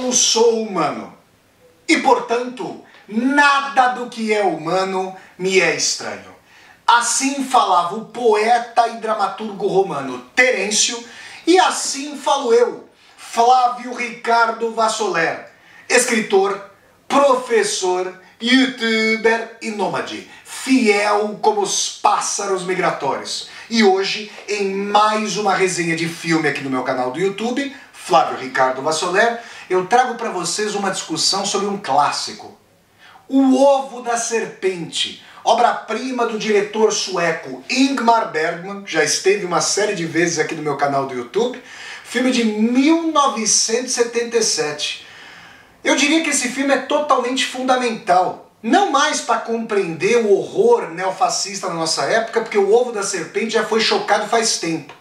Eu sou humano e, portanto, nada do que é humano me é estranho. Assim falava o poeta e dramaturgo romano Terêncio, e assim falo eu, Flávio Ricardo Vassoler, escritor, professor, youtuber e nômade, fiel como os pássaros migratórios. E hoje, em mais uma resenha de filme aqui no meu canal do YouTube, Flávio Ricardo Vassoler, eu trago para vocês uma discussão sobre um clássico. O Ovo da Serpente, obra-prima do diretor sueco Ingmar Bergman, já esteve uma série de vezes aqui no meu canal do YouTube, filme de 1977. Eu diria que esse filme é totalmente fundamental, não mais para compreender o horror neofascista na nossa época, porque o Ovo da Serpente já foi chocado faz tempo,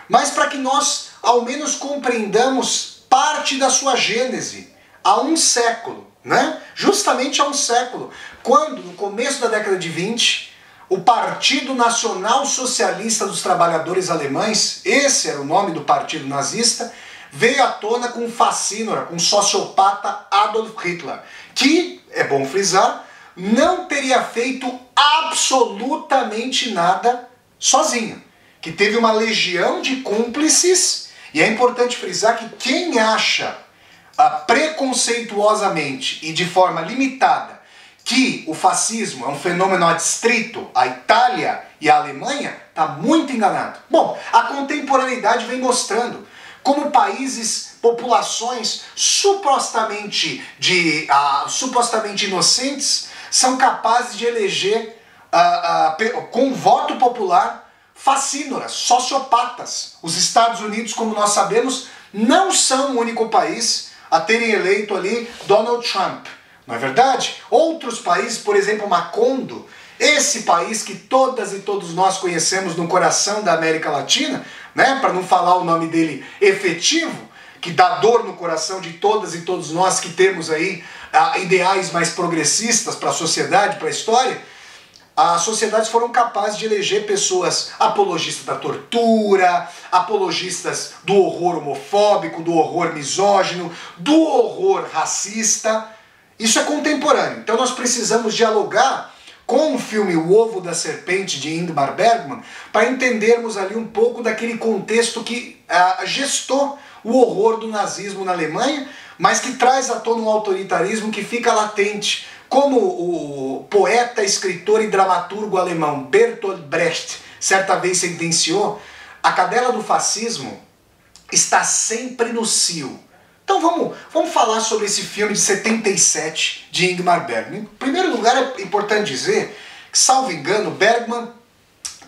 mas para que nós ao menos compreendamos parte da sua gênese, há um século, né? Justamente há um século, quando no começo da década de 20, o Partido Nacional Socialista dos Trabalhadores Alemães, esse era o nome do partido nazista, veio à tona com o facínora, com o sociopata Adolf Hitler, que, é bom frisar, não teria feito absolutamente nada sozinho, que teve uma legião de cúmplices, e é importante frisar que quem acha preconceituosamente e de forma limitada que o fascismo é um fenômeno adstrito à Itália e à Alemanha, está muito enganado. Bom, a contemporaneidade vem mostrando como países, populações supostamente inocentes são capazes de eleger com voto popular facínoras, sociopatas. Os Estados Unidos, como nós sabemos, não são o único país a terem eleito ali Donald Trump, não é verdade? Outros países, por exemplo, Macondo, esse país que todas e todos nós conhecemos no coração da América Latina, né, para não falar o nome dele efetivo, que dá dor no coração de todas e todos nós que temos aí ideais mais progressistas para a sociedade, para a história, as sociedades foram capazes de eleger pessoas apologistas da tortura, apologistas do horror homofóbico, do horror misógino, do horror racista. Isso é contemporâneo. Então nós precisamos dialogar com o filme O Ovo da Serpente, de Ingmar Bergman, para entendermos ali um pouco daquele contexto que gestou o horror do nazismo na Alemanha, mas que traz à tona um autoritarismo que fica latente. Como o poeta, escritor e dramaturgo alemão Bertolt Brecht certa vez sentenciou, a cadela do fascismo está sempre no cio. Então vamos falar sobre esse filme de 77 de Ingmar Bergman. Em primeiro lugar, é importante dizer que, salvo engano, Bergman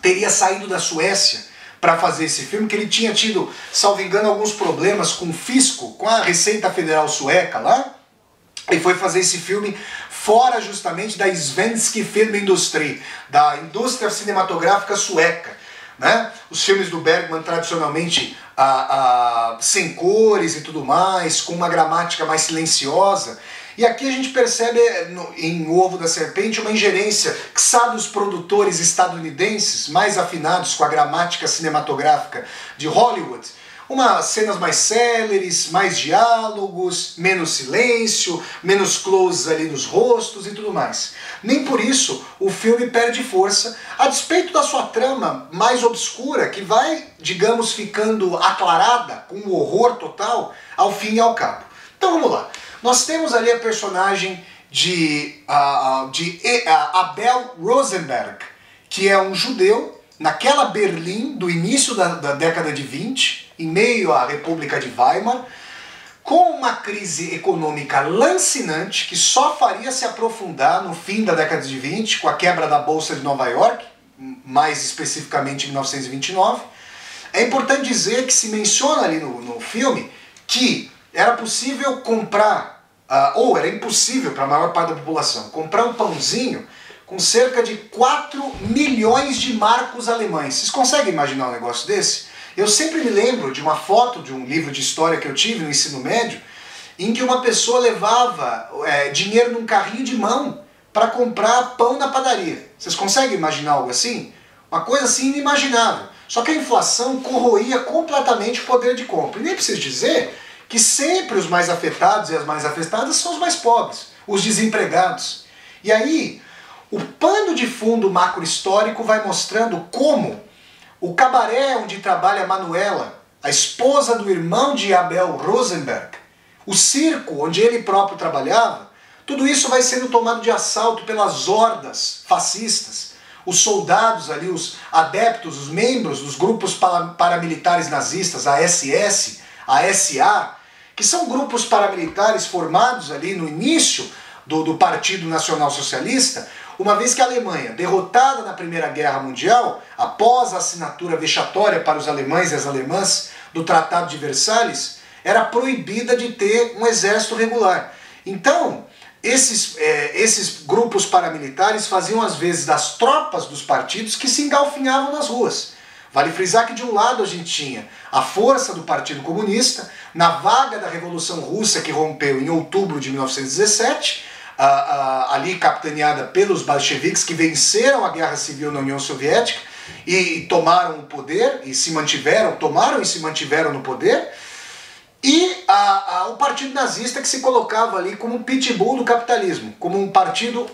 teria saído da Suécia para fazer esse filme, que ele tinha tido, salvo engano, alguns problemas com o fisco, com a Receita Federal Sueca lá, e foi fazer esse filme fora justamente da Svensk Filmindustri, da indústria cinematográfica sueca, né? Os filmes do Bergman tradicionalmente sem cores e tudo mais, com uma gramática mais silenciosa. E aqui a gente percebe em O Ovo da Serpente uma ingerência que sabe os produtores estadunidenses mais afinados com a gramática cinematográfica de Hollywood, umas cenas mais céleres, mais diálogos, menos silêncio, menos close ali nos rostos e tudo mais. Nem por isso o filme perde força, a despeito da sua trama mais obscura, que vai, digamos, ficando aclarada com o horror total ao fim e ao cabo. Então vamos lá. Nós temos ali a personagem de Abel Rosenberg, que é um judeu naquela Berlim do início da década de 20, em meio à República de Weimar, com uma crise econômica lancinante que só faria se aprofundar no fim da década de 20, com a quebra da Bolsa de Nova York, mais especificamente em 1929. É importante dizer que se menciona ali no filme que era possível comprar, ou era impossível para a maior parte da população, comprar um pãozinho com cerca de 4 milhões de marcos alemães. Vocês conseguem imaginar um negócio desse? Eu sempre me lembro de uma foto de um livro de história que eu tive no ensino médio, em que uma pessoa levava dinheiro num carrinho de mão para comprar pão na padaria. Vocês conseguem imaginar algo assim? Uma coisa assim inimaginável. Só que a inflação corroía completamente o poder de compra. E nem preciso dizer que sempre os mais afetados e as mais afetadas são os mais pobres, os desempregados. E aí, o pano de fundo macro-histórico vai mostrando como o cabaré onde trabalha Manuela, a esposa do irmão de Abel Rosenberg, o circo onde ele próprio trabalhava, tudo isso vai sendo tomado de assalto pelas hordas fascistas, os soldados ali, os adeptos, os membros dos grupos paramilitares nazistas, a SS, a SA, que são grupos paramilitares formados ali no início do Partido Nacional Socialista, uma vez que a Alemanha, derrotada na Primeira Guerra Mundial, após a assinatura vexatória para os alemães e as alemãs do Tratado de Versalhes, era proibida de ter um exército regular. Então, esses grupos paramilitares faziam às vezes das tropas dos partidos que se engalfinhavam nas ruas. Vale frisar que de um lado a gente tinha a força do Partido Comunista, na vaga da Revolução Russa que rompeu em outubro de 1917, ali capitaneada pelos bolcheviques que venceram a Guerra Civil na União Soviética e tomaram o poder, e se mantiveram no poder, e o Partido Nazista que se colocava ali como um pitbull do capitalismo, como um partido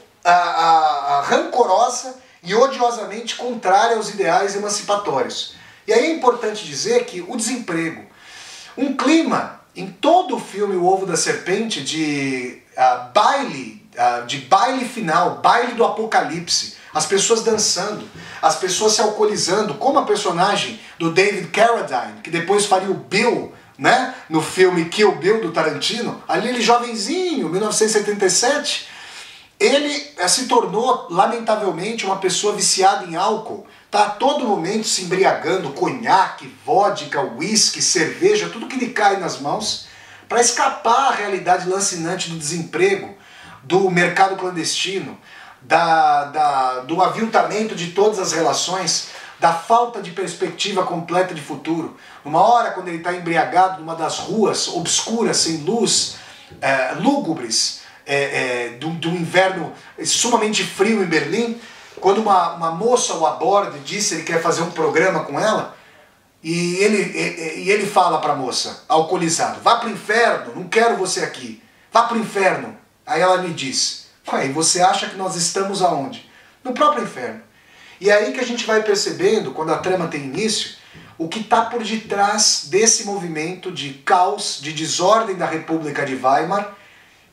rancorosa e odiosamente contrário aos ideais emancipatórios. E aí é importante dizer que o desemprego, um clima em todo o filme O Ovo da Serpente de baile final, baile do apocalipse, as pessoas dançando, as pessoas se alcoolizando, como a personagem do David Carradine, que depois faria o Bill, né, no filme Kill Bill do Tarantino, ali ele jovenzinho, 1977, ele se tornou, lamentavelmente, uma pessoa viciada em álcool, tá a todo momento se embriagando, conhaque, vodka, uísque, cerveja, tudo que lhe cai nas mãos, para escapar à realidade lancinante do desemprego, do mercado clandestino, do aviltamento de todas as relações, da falta de perspectiva completa de futuro. Uma hora, quando ele está embriagado numa das ruas obscuras, sem luz, lúgubres, do inverno sumamente frio em Berlim, quando uma moça o aborda e diz que ele quer fazer um programa com ela, e ele fala para a moça, alcoolizado, vá para o inferno, não quero você aqui, vá para o inferno. Aí ela me diz, e você acha que nós estamos aonde? No próprio inferno. E é aí que a gente vai percebendo, quando a trama tem início, o que está por detrás desse movimento de caos, de desordem da República de Weimar,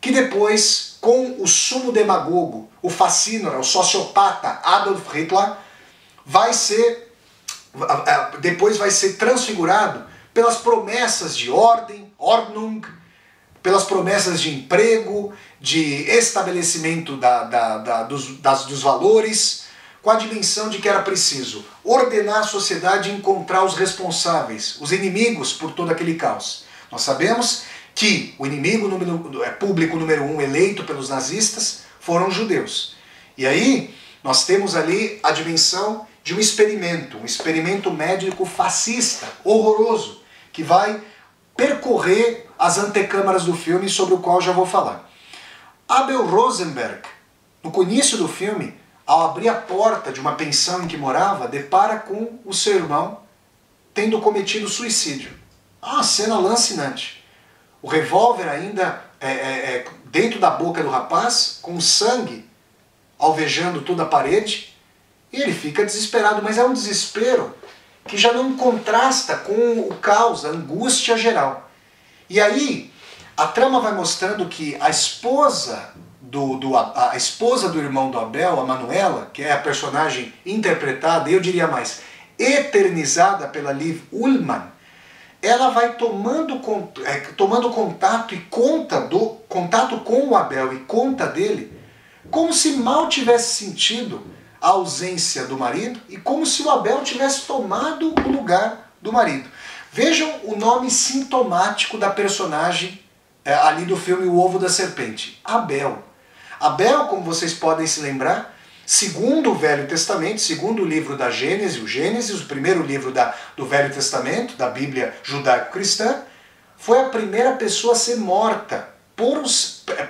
que depois, com o sumo demagogo, o fascínora, o sociopata Adolf Hitler, depois vai ser transfigurado pelas promessas de ordem, Ordnung, pelas promessas de emprego, de estabelecimento dos valores, com a dimensão de que era preciso ordenar a sociedade e encontrar os responsáveis, os inimigos por todo aquele caos. Nós sabemos que o inimigo público número 1 eleito pelos nazistas foram os judeus. E aí nós temos ali a dimensão de um experimento médico fascista, horroroso, que vai percorrer as antecâmaras do filme, sobre o qual já vou falar. Abel Rosenberg, no início do filme, ao abrir a porta de uma pensão em que morava, depara com o seu irmão tendo cometido suicídio. Uma cena lancinante. O revólver ainda dentro da boca do rapaz, com sangue alvejando toda a parede, e ele fica desesperado, mas é um desespero que já não contrasta com o caos, a angústia geral. E aí, a trama vai mostrando que a esposa do irmão do Abel, a Manuela, que é a personagem interpretada, eu diria mais, eternizada pela Liv Ullmann, ela vai tomando contato e contato com o Abel e conta dele, como se mal tivesse sentido a ausência do marido e como se o Abel tivesse tomado o lugar do marido. Vejam o nome sintomático da personagem ali do filme O Ovo da Serpente, Abel. Abel, como vocês podem se lembrar, segundo o Velho Testamento, segundo o livro da Gênesis, o primeiro livro do Velho Testamento, da Bíblia judaico-cristã, foi a primeira pessoa a ser morta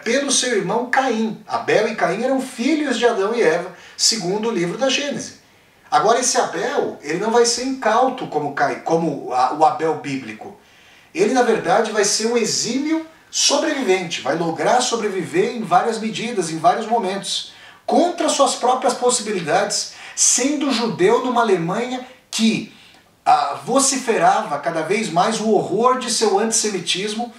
pelo seu irmão Caim. Abel e Caim eram filhos de Adão e Eva, segundo o livro da Gênesis. Agora esse Abel, ele não vai ser incauto como o Abel bíblico. Ele, na verdade, vai ser um exímio sobrevivente, vai lograr sobreviver em várias medidas, em vários momentos, contra suas próprias possibilidades, sendo judeu numa Alemanha que vociferava cada vez mais o horror de seu antissemitismo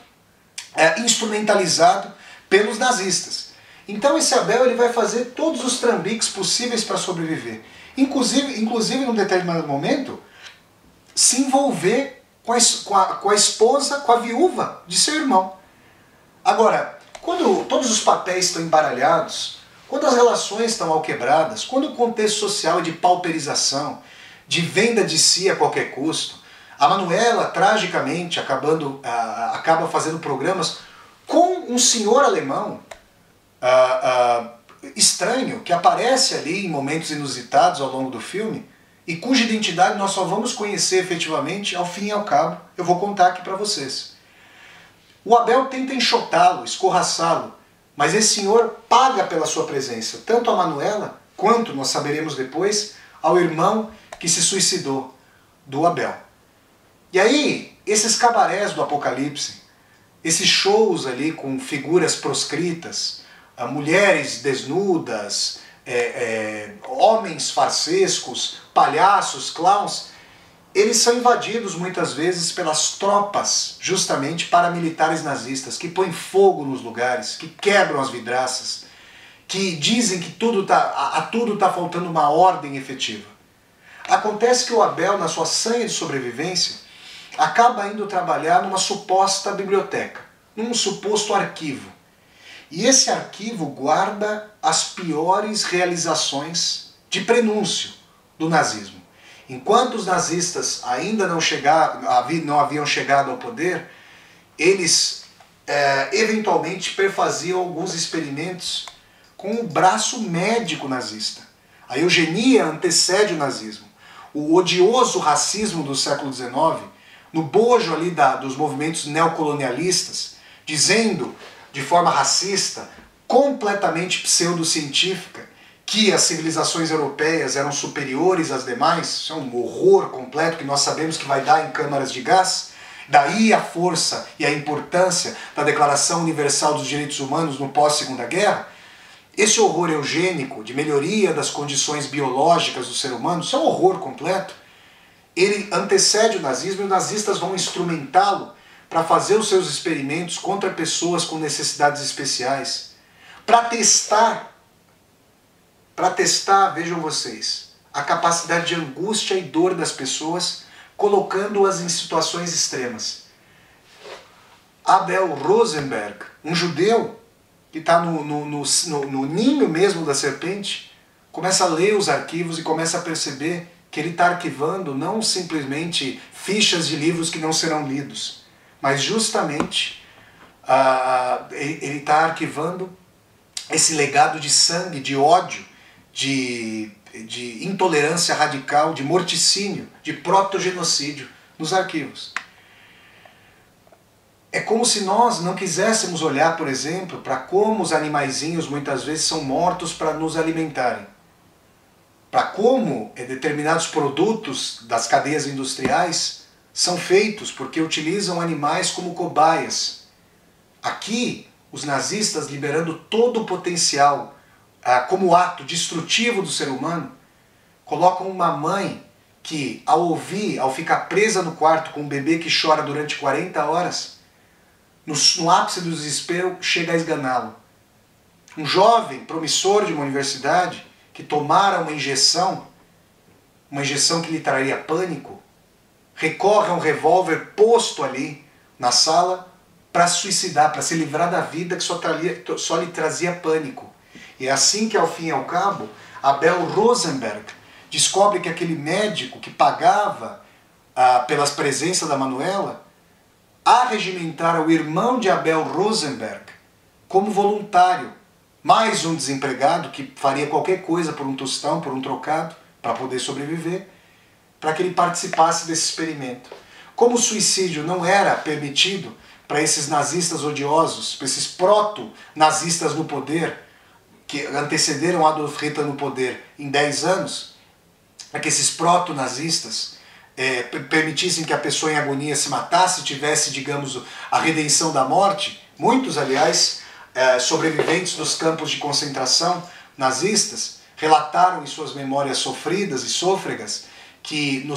instrumentalizado pelos nazistas. Então esse Abel ele vai fazer todos os trambiques possíveis para sobreviver. Inclusive, num determinado momento, se envolver com a esposa, com a viúva de seu irmão. Agora, quando todos os papéis estão embaralhados, quando as relações estão alquebradas, quando o contexto social é de pauperização, de venda de si a qualquer custo, a Manuela, tragicamente, acaba fazendo programas com um senhor alemão estranho, que aparece ali em momentos inusitados ao longo do filme, e cuja identidade nós só vamos conhecer efetivamente ao fim e ao cabo. Eu vou contar aqui para vocês. O Abel tenta enxotá-lo, escorraçá-lo, mas esse senhor paga pela sua presença, tanto a Manuela, quanto, nós saberemos depois, ao irmão que se suicidou, do Abel. E aí, esses cabarés do Apocalipse, esses shows ali com figuras proscritas, mulheres desnudas, homens farsescos, palhaços, clowns, eles são invadidos muitas vezes pelas tropas, justamente paramilitares nazistas, que põem fogo nos lugares, que quebram as vidraças, que dizem que a tudo está faltando uma ordem efetiva. Acontece que o Abel, na sua sanha de sobrevivência, acaba indo trabalhar numa suposta biblioteca, num suposto arquivo. E esse arquivo guarda as piores realizações de prenúncio do nazismo. Enquanto os nazistas ainda não haviam chegado ao poder, eles eventualmente perfaziam alguns experimentos com o braço médico nazista. A eugenia antecede o nazismo. O odioso racismo do século XIX, no bojo ali dos movimentos neocolonialistas, dizendo de forma racista, completamente pseudocientífica, que as civilizações europeias eram superiores às demais. Isso é um horror completo que nós sabemos que vai dar em câmaras de gás. Daí a força e a importância da Declaração Universal dos Direitos Humanos no pós-Segunda Guerra. Esse horror eugênico de melhoria das condições biológicas do ser humano, isso é um horror completo. Ele antecede o nazismo e os nazistas vão instrumentá-lo para fazer os seus experimentos contra pessoas com necessidades especiais. Para testar, vejam vocês, a capacidade de angústia e dor das pessoas, colocando-as em situações extremas. Abel Rosenberg, um judeu que está no ninho mesmo da serpente, começa a ler os arquivos e começa a perceber que ele está arquivando não simplesmente fichas de livros que não serão lidos, mas justamente ele está arquivando esse legado de sangue, de ódio, de intolerância radical, de morticínio, de protogenocídio nos arquivos. É como se nós não quiséssemos olhar, por exemplo, para como os animaizinhos muitas vezes são mortos para nos alimentarem. Para como determinados produtos das cadeias industriais são feitos porque utilizam animais como cobaias. Aqui, os nazistas, liberando todo o potencial como ato destrutivo do ser humano, colocam uma mãe que, ao ficar presa no quarto com um bebê que chora durante 40 horas, no ápice do desespero, chega a esganá-lo. Um jovem promissor de uma universidade que tomara uma injeção que lhe traria pânico, recorre a um revólver posto ali na sala para se suicidar, para se livrar da vida que só lhe trazia pânico. E é assim que, ao fim e ao cabo, Abel Rosenberg descobre que aquele médico que pagava pelas presenças da Manuela arregimentara o irmão de Abel Rosenberg como voluntário, mais um desempregado que faria qualquer coisa por um tostão, por um trocado, para poder sobreviver, para que ele participasse desse experimento. Como o suicídio não era permitido para esses nazistas odiosos, para esses proto-nazistas no poder, que antecederam Adolf Hitler no poder em 10 anos, para que esses proto-nazistas permitissem que a pessoa em agonia se matasse, tivesse, digamos, a redenção da morte. Muitos, aliás, sobreviventes dos campos de concentração nazistas relataram em suas memórias sofridas e sôfregas que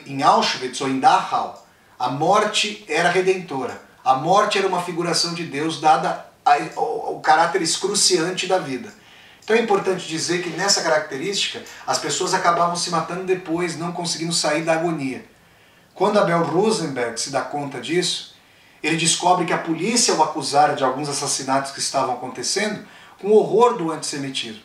em Auschwitz ou em Dachau a morte era redentora. A morte era uma figuração de Deus dada ao caráter excruciante da vida. Então é importante dizer que nessa característica as pessoas acabavam se matando depois, não conseguindo sair da agonia. Quando Abel Rosenberg se dá conta disso, ele descobre que a polícia o acusara de alguns assassinatos que estavam acontecendo com o horror do antissemitismo.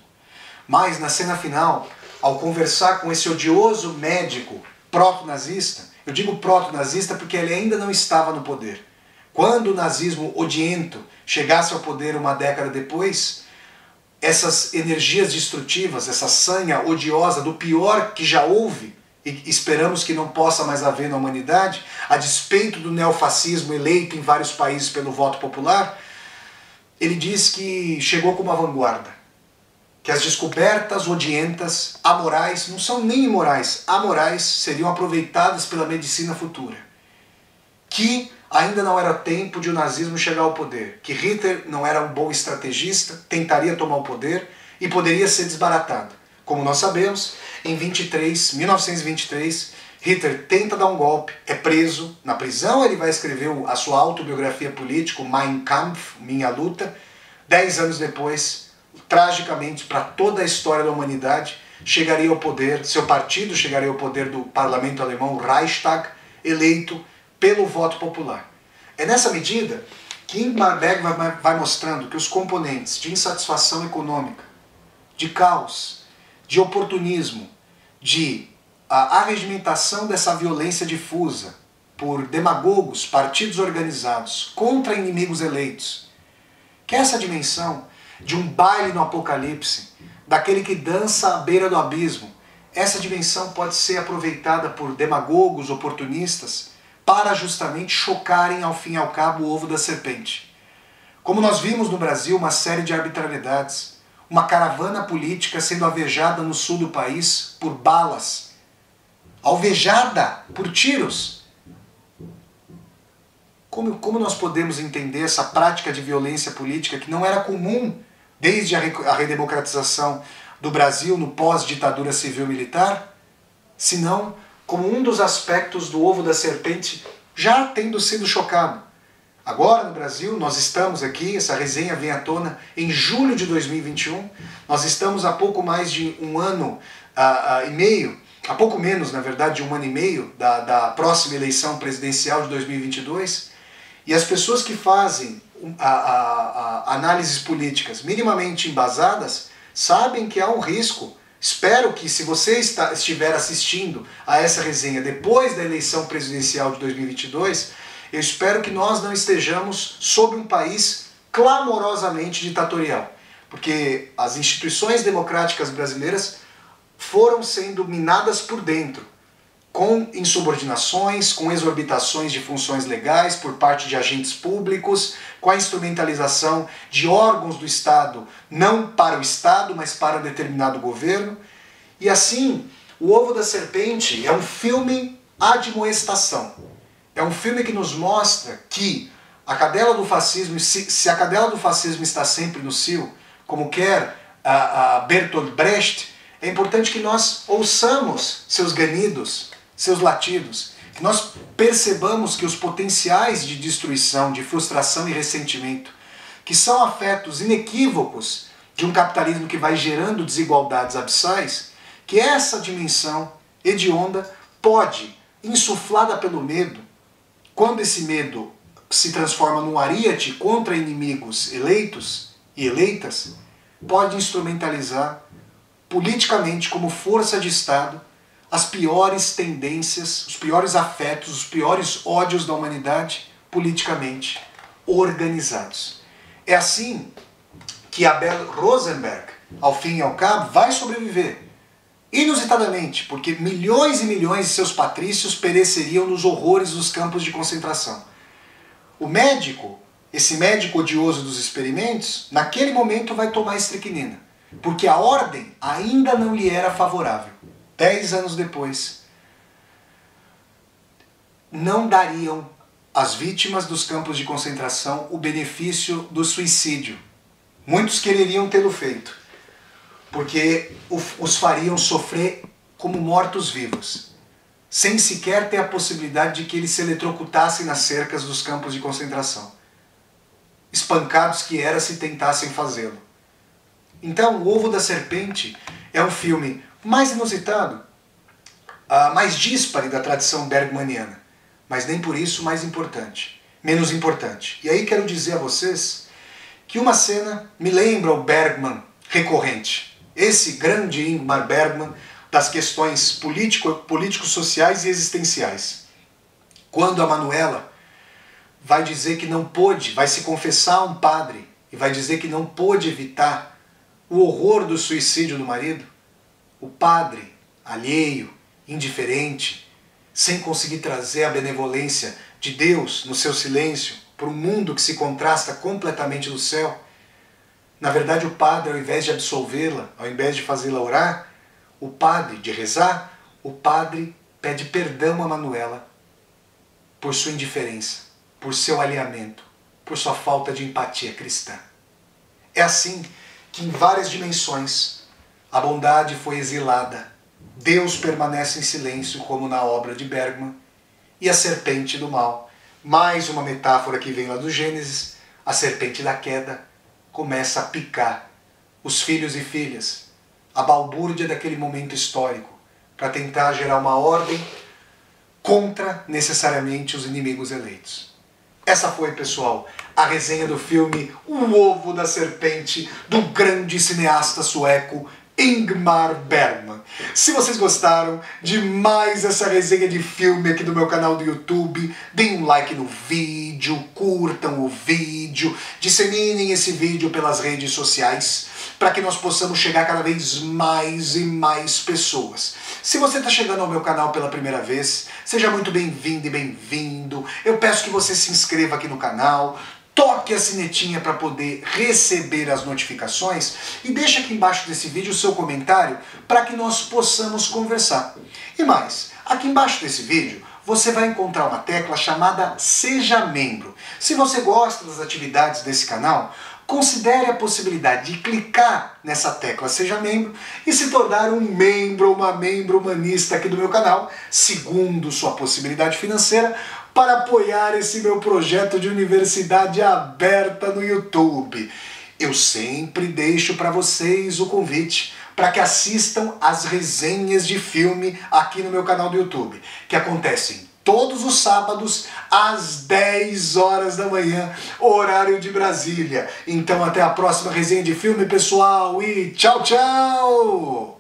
Mas na cena final, ao conversar com esse odioso médico proto-nazista, eu digo proto-nazista porque ele ainda não estava no poder. Quando o nazismo odiento chegasse ao poder uma década depois, essas energias destrutivas, essa sanha odiosa do pior que já houve, e esperamos que não possa mais haver na humanidade, a despeito do neofascismo eleito em vários países pelo voto popular, ele diz que chegou como uma vanguarda. Que as descobertas odientas, amorais, não são nem imorais, amorais, seriam aproveitadas pela medicina futura. Que ainda não era tempo de o nazismo chegar ao poder, que Hitler não era um bom estrategista, tentaria tomar o poder e poderia ser desbaratado. Como nós sabemos, em 1923, Hitler tenta dar um golpe, é preso. Na prisão ele vai escrever a sua autobiografia política, Mein Kampf, Minha Luta. 10 anos depois, tragicamente para toda a história da humanidade, chegaria ao poder, seu partido chegaria ao poder do parlamento alemão, o Reichstag, eleito pelo voto popular. É nessa medida que Ingmar Bergman vai mostrando que os componentes de insatisfação econômica, de caos, de oportunismo, de arregimentação dessa violência difusa por demagogos, partidos organizados contra inimigos eleitos, que essa dimensão de um baile no apocalipse, daquele que dança à beira do abismo, essa dimensão pode ser aproveitada por demagogos, oportunistas, para justamente chocarem ao fim e ao cabo o ovo da serpente. Como nós vimos no Brasil uma série de arbitrariedades, uma caravana política sendo alvejada no sul do país por balas, alvejada por tiros. Como nós podemos entender essa prática de violência política que não era comum desde a redemocratização do Brasil no pós-ditadura civil-militar, senão como um dos aspectos do ovo da serpente já tendo sido chocado. Agora no Brasil, nós estamos aqui, essa resenha vem à tona em julho de 2021, nós estamos há pouco mais de um ano e meio, há pouco menos, na verdade, de um ano e meio da próxima eleição presidencial de 2022, e as pessoas que fazem análises políticas minimamente embasadas sabem que há um risco. Espero que, se você estiver assistindo a essa resenha depois da eleição presidencial de 2022, eu espero que nós não estejamos sob um país clamorosamente ditatorial, porque as instituições democráticas brasileiras foram sendo minadas por dentro, com insubordinações, com exorbitações de funções legais por parte de agentes públicos, com a instrumentalização de órgãos do Estado, não para o Estado, mas para determinado governo. E assim, O Ovo da Serpente é um filme admoestação. É um filme que nos mostra que a cadela do fascismo, se a cadela do fascismo está sempre no cio, como quer Bertolt Brecht, é importante que nós ouçamos seus ganidos, seus latidos, que nós percebamos que os potenciais de destruição, de frustração e ressentimento, que são afetos inequívocos de um capitalismo que vai gerando desigualdades abissais, que essa dimensão hedionda pode, insuflada pelo medo, quando esse medo se transforma num ariete contra inimigos eleitos e eleitas, pode instrumentalizar politicamente como força de Estado as piores tendências, os piores afetos, os piores ódios da humanidade politicamente organizados. É assim que Abel Rosenberg, ao fim e ao cabo, vai sobreviver. Inusitadamente, porque milhões e milhões de seus patrícios pereceriam nos horrores dos campos de concentração. O médico, esse médico odioso dos experimentos, naquele momento vai tomar estricnina, porque a ordem ainda não lhe era favorável. 10 anos depois, não dariam às vítimas dos campos de concentração o benefício do suicídio. Muitos quereriam tê-lo feito, porque os fariam sofrer como mortos-vivos, sem sequer ter a possibilidade de que eles se eletrocutassem nas cercas dos campos de concentração. Espancados que era se tentassem fazê-lo. Então, O Ovo da Serpente é um filme mais inusitado, mais díspare da tradição bergmaniana, mas nem por isso mais importante, menos importante. E aí quero dizer a vocês que uma cena me lembra o Bergman recorrente, esse grande Ingmar Bergman das questões político-sociais e existenciais. Quando a Manuela vai dizer que não pôde, vai se confessar a um padre e vai dizer que não pôde evitar o horror do suicídio do marido, o padre, alheio, indiferente, sem conseguir trazer a benevolência de Deus no seu silêncio para um mundo que se contrasta completamente do céu, na verdade o padre, ao invés de absolvê-la, ao invés de fazê-la orar, o padre, de rezar, o padre pede perdão a Manuela por sua indiferença, por seu alinhamento, por sua falta de empatia cristã. É assim que em várias dimensões a bondade foi exilada, Deus permanece em silêncio, como na obra de Bergman, e a serpente do mal, mais uma metáfora que vem lá do Gênesis, a serpente da queda, começa a picar os filhos e filhas, a balbúrdia daquele momento histórico, para tentar gerar uma ordem contra necessariamente os inimigos eleitos. Essa foi, pessoal, a resenha do filme O Ovo da Serpente, do grande cineasta sueco Ingmar Bergman. Se vocês gostaram de mais essa resenha de filme aqui do meu canal do YouTube, deem um like no vídeo, curtam o vídeo, disseminem esse vídeo pelas redes sociais, para que nós possamos chegar cada vez mais e mais pessoas. Se você está chegando ao meu canal pela primeira vez, seja muito bem-vindo e bem-vindo. Eu peço que você se inscreva aqui no canal, toque a sinetinha para poder receber as notificações e deixe aqui embaixo desse vídeo o seu comentário para que nós possamos conversar. E mais, aqui embaixo desse vídeo você vai encontrar uma tecla chamada Seja Membro. Se você gosta das atividades desse canal, considere a possibilidade de clicar nessa tecla Seja Membro e se tornar um membro ou uma membro humanista aqui do meu canal, segundo sua possibilidade financeira, para apoiar esse meu projeto de universidade aberta no YouTube. Eu sempre deixo para vocês o convite para que assistam às resenhas de filme aqui no meu canal do YouTube, que acontecem todos os sábados às 10 horas da manhã, horário de Brasília. Então até a próxima resenha de filme, pessoal, e tchau, tchau!